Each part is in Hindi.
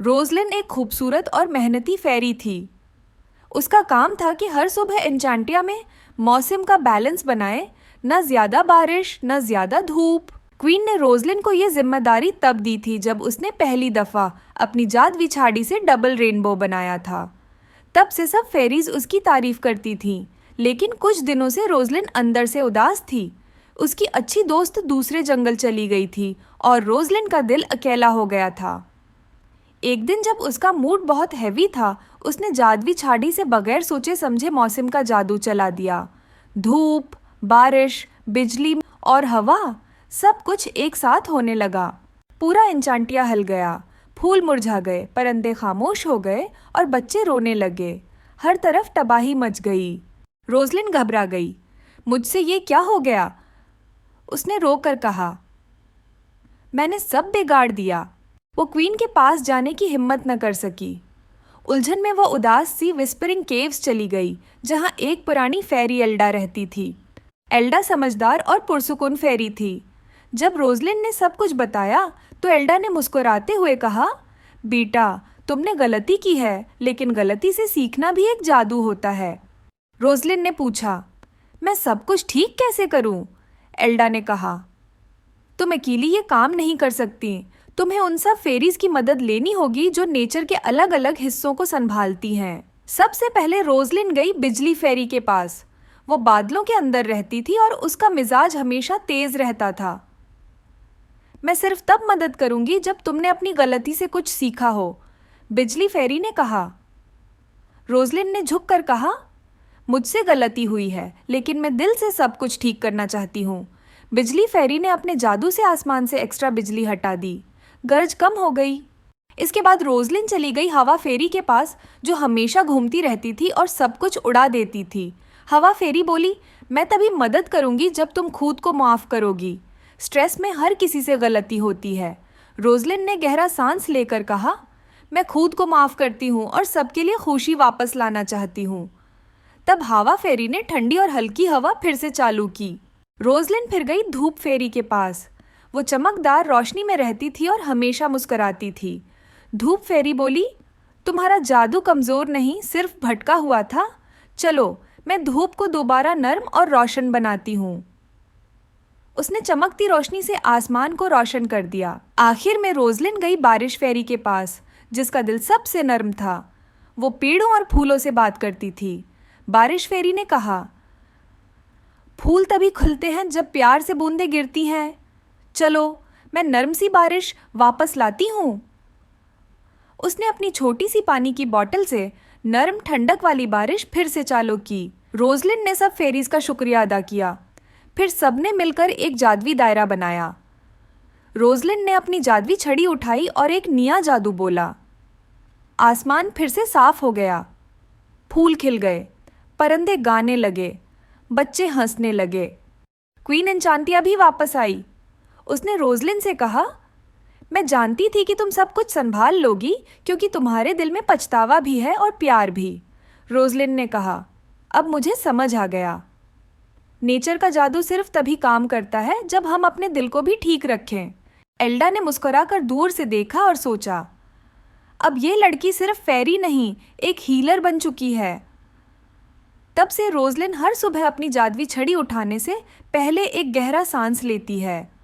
रोजलिन एक खूबसूरत और मेहनती फेरी थी। उसका काम था कि हर सुबह एन्चांटिया में मौसम का बैलेंस बनाए, न ज्यादा बारिश न ज्यादा धूप। क्वीन ने रोजलिन को ये जिम्मेदारी तब दी थी जब उसने पहली दफा अपनी जादुई छाड़ी से डबल रेनबो बनाया था। तब से सब फेरीज उसकी तारीफ करती थीं, लेकिन कुछ दिनों से रोजलिन अंदर से उदास थी। उसकी अच्छी दोस्त दूसरे जंगल चली गई थी और रोजलिन का दिल अकेला हो गया था। एक दिन जब उसका मूड बहुत हैवी था, उसने जादुई छाड़ी से बगैर सोचे समझे मौसम का जादू चला दिया। धूप, बारिश, बिजली और हवा, सब कुछ एक साथ होने लगा। पूरा एन्चांटिया हिल गया। फूल मुरझा गए, परिंदे खामोश हो गए और बच्चे रोने लगे। हर तरफ तबाही मच गई। रोजलिन घबरा गई। मुझसे ये क्या हो गया? उसने रो कर कहा। मैंने सब बिगाड़ दिया। वो क्वीन के पास जाने की हिम्मत न कर सकी। उलझन में वो उदास सी विस्परिंग केव्स चली गई, जहाँ एक पुरानी फेरी एल्डा रहती थी। एल्डा समझदार और पुरसुकून फेरी थी। जब रोजलिन ने सब कुछ बताया तो एल्डा ने मुस्कुराते हुए कहा, बेटा, तुमने गलती की है, लेकिन गलती से सीखना भी एक जादू होता है। रोजलिन ने पूछा, मैं सब कुछ ठीक कैसे करूं? एल्डा ने कहा, तुम अकेली ये काम नहीं कर सकती। तुम्हें उन सब फेरीज की मदद लेनी होगी जो नेचर के अलग अलग हिस्सों को संभालती हैं। सबसे पहले रोजलिन गई बिजली फेरी के पास। वो बादलों के अंदर रहती थी और उसका मिजाज हमेशा तेज रहता था। मैं सिर्फ तब मदद करूंगी जब तुमने अपनी गलती से कुछ सीखा हो, बिजली फेरी ने कहा। रोजलिन ने झुक कर कहा, मुझसे गलती हुई है, लेकिन मैं दिल से सब कुछ ठीक करना चाहती हूँ। बिजली फेरी ने अपने जादू से आसमान से एक्स्ट्रा बिजली हटा दी। गरज कम हो गई। इसके बाद रोजलिन चली गई हवा फेरी के पास, जो हमेशा घूमती रहती थी और सब कुछ उड़ा देती थी। हवा फेरी बोली, मैं तभी मदद करूंगी जब तुम खुद को माफ करोगी। स्ट्रेस में हर किसी से गलती होती है। रोजलिन ने गहरा सांस लेकर कहा, मैं खुद को माफ करती हूँ और सबके लिए खुशी वापस लाना चाहती हूँ। तब हवा फेरी ने ठंडी और हल्की हवा फिर से चालू की। रोजलिन फिर गई धूप फेरी के पास। वो चमकदार रोशनी में रहती थी और हमेशा मुस्कुराती थी। धूप फेरी बोली, तुम्हारा जादू कमजोर नहीं, सिर्फ भटका हुआ था। चलो, मैं धूप को दोबारा नर्म और रोशन बनाती हूँ। उसने चमकती रोशनी से आसमान को रोशन कर दिया। आखिर में रोजलिन गई बारिश फेरी के पास, जिसका दिल सबसे नर्म था। वो पेड़ों और फूलों से बात करती थी। बारिश फेरी ने कहा, फूल तभी खुलते हैं जब प्यार से बूंदें गिरती हैं। चलो, मैं नर्म सी बारिश वापस लाती हूँ। उसने अपनी छोटी सी पानी की बोतल से नर्म ठंडक वाली बारिश फिर से चालू की। रोजलिन ने सब फेरीज का शुक्रिया अदा किया। फिर सबने मिलकर एक जादुई दायरा बनाया। रोजलिन ने अपनी जादुई छड़ी उठाई और एक नया जादू बोला। आसमान फिर से साफ हो गया। फूल खिल गए, परिंदे गाने लगे, बच्चे हंसने लगे। क्वीन एन्चांटिया भी वापस आई। उसने रोजलिन से कहा, मैं जानती थी कि तुम सब कुछ संभाल लोगी, क्योंकि तुम्हारे दिल में पछतावा भी है और प्यार भी। रोजलिन ने कहा, अब मुझे समझ आ गया। नेचर का जादू सिर्फ तभी काम करता है जब हम अपने दिल को भी ठीक रखें। एल्डा ने मुस्कुराकर दूर से देखा और सोचा, अब ये लड़की सिर्फ फेरी नहीं, एक हीलर बन चुकी है। तब से रोजलिन हर सुबह अपनी जादुई छड़ी उठाने से पहले एक गहरा सांस लेती है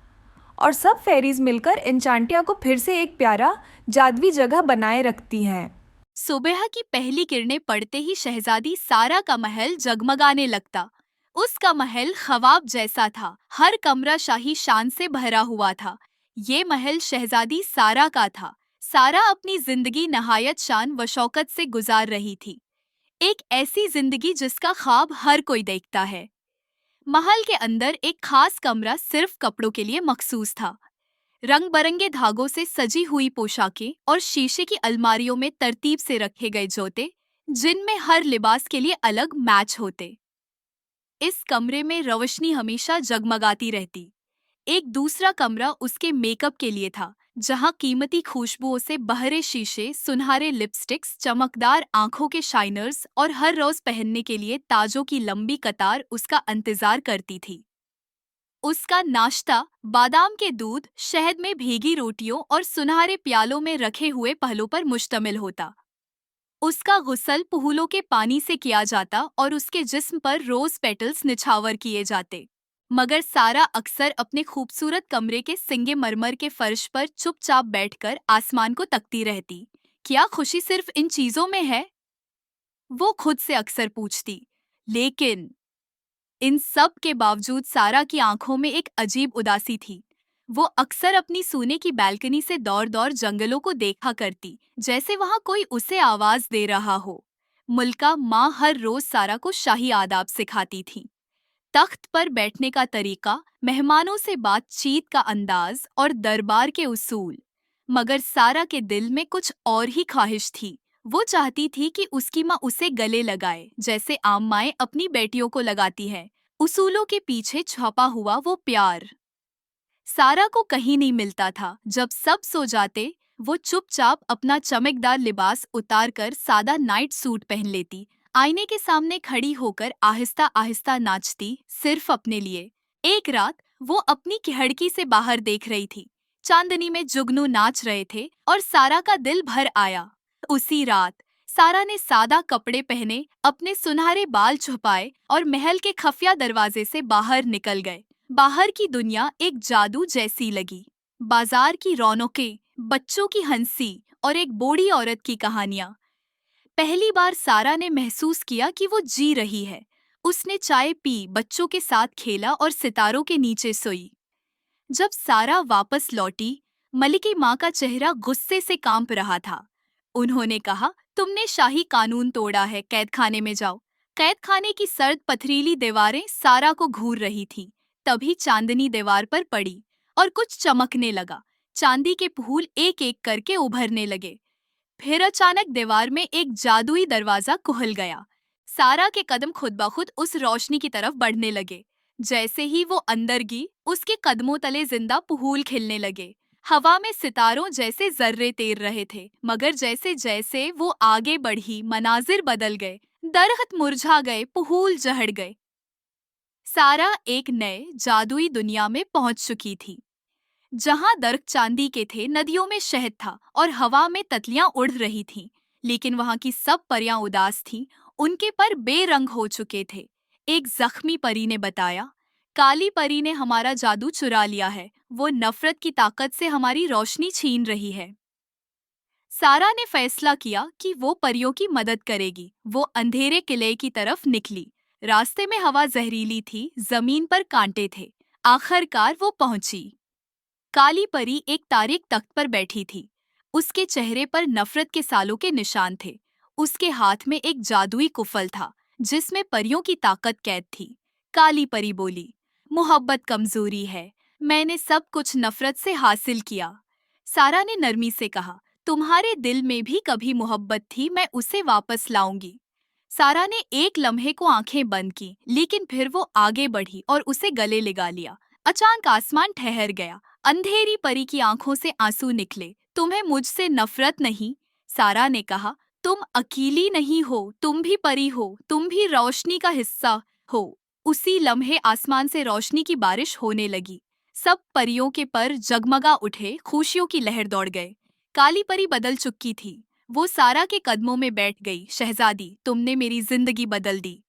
और सब फेरीज मिलकर एन्चांटिया को फिर से एक प्यारा जादुई जगह बनाए रखती हैं। सुबह की पहली किरणें पड़ते ही शहजादी सारा का महल जगमगाने लगता। उसका महल ख्वाब जैसा था। हर कमरा शाही शान से भरा हुआ था। ये महल शहजादी सारा का था। सारा अपनी जिंदगी नहायत शान व शौकत से गुजार रही थी। एक ऐसी जिंदगी जिसका ख्वाब हर कोई देखता है। महल के अंदर एक खास कमरा सिर्फ कपड़ों के लिए मखसूस था। रंग बरंगे धागों से सजी हुई पोशाकें और शीशे की अलमारियों में तरतीब से रखे गए जूते, जिनमें हर लिबास के लिए अलग मैच होते। इस कमरे में रोशनी हमेशा जगमगाती रहती। एक दूसरा कमरा उसके मेकअप के लिए था, जहां कीमती खुशबुओं से बहरे शीशे, सुनहरे लिपस्टिक्स, चमकदार आंखों के शाइनर्स और हर रोज पहनने के लिए ताजों की लंबी कतार उसका इंतजार करती थी। उसका नाश्ता बादाम के दूध, शहद में भीगी रोटियों और सुनहरे प्यालों में रखे हुए पहलों पर मुश्तमिल होता। उसका गुस्ल पुहलों के पानी से किया जाता और उसके जिस्म पर रोज पेटल्स निछावर किए जाते। मगर सारा अक्सर अपने खूबसूरत कमरे के सिंगे मरमर के फर्श पर चुपचाप बैठकर आसमान को तकती रहती। क्या खुशी सिर्फ इन चीजों में है? वो खुद से अक्सर पूछती। लेकिन इन सब के बावजूद सारा की आंखों में एक अजीब उदासी थी। वो अक्सर अपनी सोने की बालकनी से दौड़ दौड़ जंगलों को देखा करती, जैसे वहां कोई उसे आवाज दे रहा हो। मुल्का माँ हर रोज सारा को शाही आदाब सिखाती थी। तख्त पर बैठने का तरीका, मेहमानों से बातचीत का अंदाज और दरबार के उसूल। मगर सारा के दिल में कुछ और ही ख्वाहिश थी। वो चाहती थी कि उसकी माँ उसे गले लगाए, जैसे आम माएं अपनी बेटियों को लगाती हैं। उसूलों के पीछे छुपा हुआ वो प्यार सारा को कहीं नहीं मिलता था। जब सब सो जाते, वो चुपचाप अपना चमकदार लिबास उतारकर सादा नाइट सूट पहन लेती। आईने के सामने खड़ी होकर आहिस्ता आहिस्ता नाचती, सिर्फ अपने लिए। एक रात वो अपनी खिड़की से बाहर देख रही थी। चांदनी में जुगनू नाच रहे थे और सारा का दिल भर आया। उसी रात सारा ने सादा कपड़े पहने, अपने सुनहरे बाल छुपाए और महल के खुफिया दरवाजे से बाहर निकल गए। बाहर की दुनिया एक जादू जैसी लगी। बाजार की रौनकें, बच्चों की हंसी और एक बूढ़ी औरत की कहानियां। पहली बार सारा ने महसूस किया कि वो जी रही है। उसने चाय पी, बच्चों के साथ खेला और सितारों के नीचे सोई। जब सारा वापस लौटी, मलिकी माँ का चेहरा गुस्से से कांप रहा था। उन्होंने कहा, तुमने शाही कानून तोड़ा है, कैद खाने में जाओ। कैद खाने की सर्द पथरीली दीवारें सारा को घूर रही थी। तभी चांदनी दीवार पर पड़ी और कुछ चमकने लगा। चांदी के फूल एक एक करके उभरने लगे। फिर अचानक दीवार में एक जादुई दरवाजा खुल गया। सारा के कदम खुद ब खुद उस रोशनी की तरफ बढ़ने लगे। जैसे ही वो अंदर गई, उसके कदमों तले जिंदा फूल खिलने लगे। हवा में सितारों जैसे जर्रे तैर रहे थे। मगर जैसे जैसे वो आगे बढ़ी, मनाजिर बदल गए। दरख्त मुरझा गए, फूल झड़ गए। सारा एक नए जादुई दुनिया में पहुंच चुकी थी, जहां दरख्त चांदी के थे, नदियों में शहद था और हवा में तितलियां उड़ रही थीं। लेकिन वहां की सब परियां उदास थीं, उनके पर बेरंग हो चुके थे। एक जख्मी परी ने बताया, काली परी ने हमारा जादू चुरा लिया है। वो नफरत की ताकत से हमारी रोशनी छीन रही है। सारा ने फैसला किया कि वो परियों की मदद करेगी। वो अंधेरे किले की तरफ निकली। रास्ते में हवा जहरीली थी, जमीन पर कांटे थे। आखिरकार वो पहुंची। काली परी एक तारीक तख्त पर बैठी थी। उसके चेहरे पर नफरत के सालों के निशान थे। उसके हाथ में एक जादुई कुफल था, जिसमें परियों की ताकत कैद थी। काली परी बोली, मोहब्बत कमजोरी है। मैंने सब कुछ नफरत से हासिल किया। सारा ने नरमी से कहा, तुम्हारे दिल में भी कभी मोहब्बत थी, मैं उसे वापस लाऊंगी। सारा ने एक लम्हे को आंखें बंद की, लेकिन फिर वो आगे बढ़ी और उसे गले लगा लिया। अचानक आसमान ठहर गया। अंधेरी परी की आंखों से आंसू निकले। तुम्हें मुझसे नफरत नहीं, सारा ने कहा। तुम अकेली नहीं हो, तुम भी परी हो, तुम भी रोशनी का हिस्सा हो। उसी लम्हे आसमान से रोशनी की बारिश होने लगी। सब परियों के पर जगमगा उठे, खुशियों की लहर दौड़ गए। काली परी बदल चुकी थी। वो सारा के कदमों में बैठ गई। शहजादी, तुमने मेरी जिंदगी बदल दी।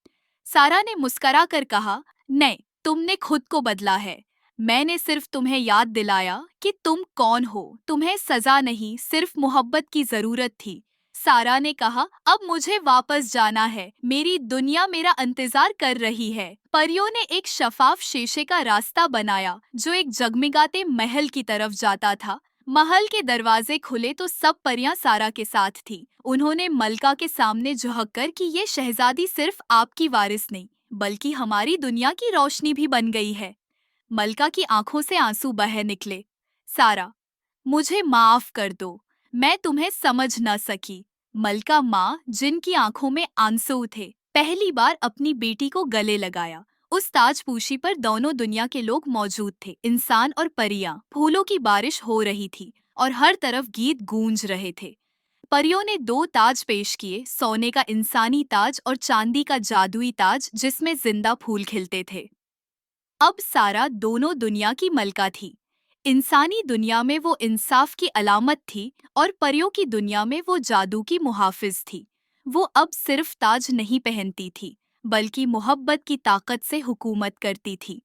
सारा ने मुस्करा कर कहा, नहीं, तुमने खुद को बदला है। मैंने सिर्फ तुम्हें याद दिलाया कि तुम कौन हो। तुम्हें सजा नहीं, सिर्फ मोहब्बत की जरूरत थी। सारा ने कहा, अब मुझे वापस जाना है। मेरी दुनिया मेरा इंतजार कर रही है। परियों ने एक शफाफ शीशे का रास्ता बनाया, जो एक जगमगाते महल की तरफ जाता था। महल के दरवाजे खुले तो सब परियां सारा के साथ थी। उन्होंने मलका के सामने झुककर कि ये शहजादी सिर्फ आपकी वारिस नहीं, बल्कि हमारी दुनिया की रोशनी भी बन गई है। मलका की आंखों से आंसू बह निकले। सारा, मुझे माफ कर दो, मैं तुम्हें समझ न सकी। मलका माँ, जिनकी आंखों में आंसू थे, पहली बार अपनी बेटी को गले लगाया। उस ताजपूशी पर दोनों दुनिया के लोग मौजूद थे, इंसान और परियां। फूलों की बारिश हो रही थी और हर तरफ गीत गूंज रहे थे। परियों ने दो ताज पेश किए, सोने का इंसानी ताज और चांदी का जादुई ताज, जिसमें जिंदा फूल खिलते थे। अब सारा दोनों दुनिया की मलका थी। इंसानी दुनिया में वो इंसाफ की अलामत थी और परियों की दुनिया में वो जादू की मुहाफिज थी। वो अब सिर्फ ताज नहीं पहनती थी, बल्कि मोहब्बत की ताकत से हुकूमत करती थी।